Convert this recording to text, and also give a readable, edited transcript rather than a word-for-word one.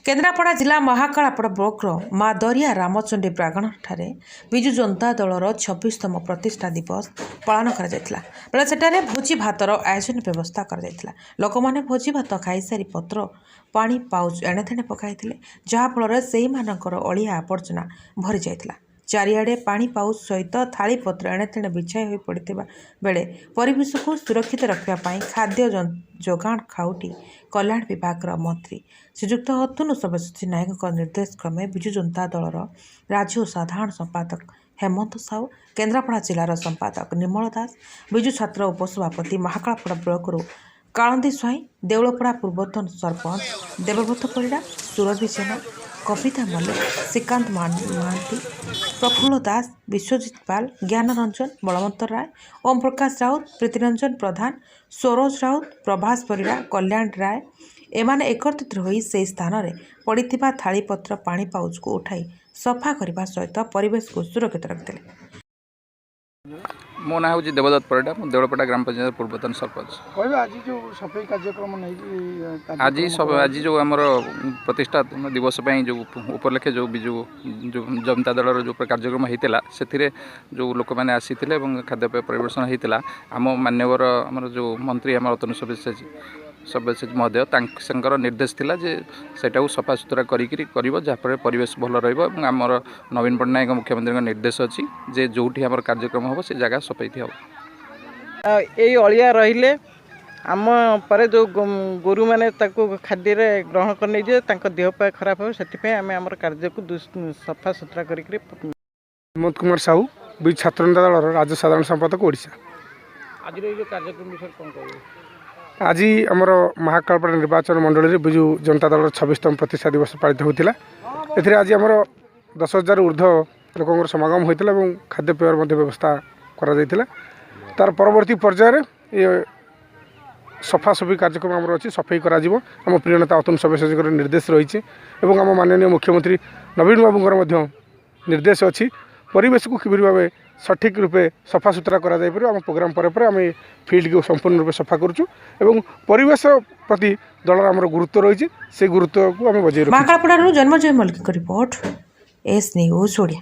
केन्द्रापड़ा जिला महाकालापड़ ब्लॉकर माँ दरिया रामचंडी प्रांगण ठारे विजु जनता दलर 26तम प्रतिष्ठा दिवस पालन कर भोजी भातर आयोजन व्यवस्था कर लोक मैंने भोजी भात खाई सारी पत्र पानी पाउच एणेतेणे पकाई जहाँफल से अलिया आवर्जना भरी जाता चारिआडे पानी पाउच सहित थाली पत्र एणेतेणे बिछाई हो पड़ता बेले परिवेश को सुरक्षित रखापी खाद्य जोगाण खाउटी कल्याण विभाग मंत्री श्रीजुक्त अतनु सब्यसाची नायक निर्देश क्रमे विजु जनता दलर राज्य साधारण संपादक हेमंत साहू केन्द्रापड़ा जिलार संपादक निर्मल दास विजु छात्र उपसभापति महाकालापड़ ब्लॉकरू कालंदी स्वाई देउलपड़ा पूर्वतन सरपंच देवव्रत परिड़ा सुरभि जेना कविता मल्लिक श्रीकांत महांती प्रफुल्ल दास विश्वजित पाल ज्ञान रंजन बलवंत राय ओम प्रकाश राउत प्रीतिरंजन प्रधान सरोज राउत प्रभास परिड़ा कल्याण राय एमाने एकत्रित होई से स्थान में पड़िथिबा थाली पत्र पानी पाउच को उठाई सफा करने सहित परिवेश को सुरक्षित रखते। मो ना हूँ देवदत्त परिड़ा देवलपड़ा ग्राम पंचायत पूर्वतन सरपंच। आज जो सफाई कार्यक्रम आज जो आमर प्रतिष्ठा दिवस जो उपलक्षे जो विजु जो जनता दलर जो कार्यक्रम होता से जो लोक मैंने आसी खाद्यपेय परिवेशन होता आम मान्यवर आम जो मंत्री आम अतनु सब्यसाची महोदय निर्देश थिला जे सेटा सफा सुतरा जहाँफल परिवेश भल रमर नवीन पट्टनायक मुख्यमंत्री निर्देश अच्छी जे जोठी आम कार्यक्रम हम से जगह सफाई हम यही अलिया रहिले आम पर जो गोरु मैंने खाद्य ग्रहण करने देह पा खराब हो से आम आम कार्य को सफा सुतरा कर हेमंत कुमार साहू विजु छात्र दल राज्य साधारण संपादक ओडिशा। आज कार्यक्रम विषय कौन कह आज आमर महाकालपड़ा निर्वाचन मंडल में विजु जनता दल 26तम प्रतिष्ठा दिवस पालित होता ए आज आमर 10,000 ऊर्ध्व लोक समागम होता और खाद्यपेयर व्यवस्था कर तार परवर्ती पर्यायर ये सफासफी कार्यक्रम आमर अच्छी सफाई आम प्रिय नेता अतनु सब्यसाची निर्देश रही है आम माननीय मुख्यमंत्री नवीन बाबूर निर्देश अच्छी परिवेश को किभली भाव सठिक रूपे सफा सुतरा करा जाय आम प्रोग्राम पर आम फील्ड को संपूर्ण रूपे सफा करुचु एवं परिवेश प्रति दलर आम गुरुत्व रही से गुरुत्व को आम बजाय Mahakalapada Janmejay Mallik reports news Odia.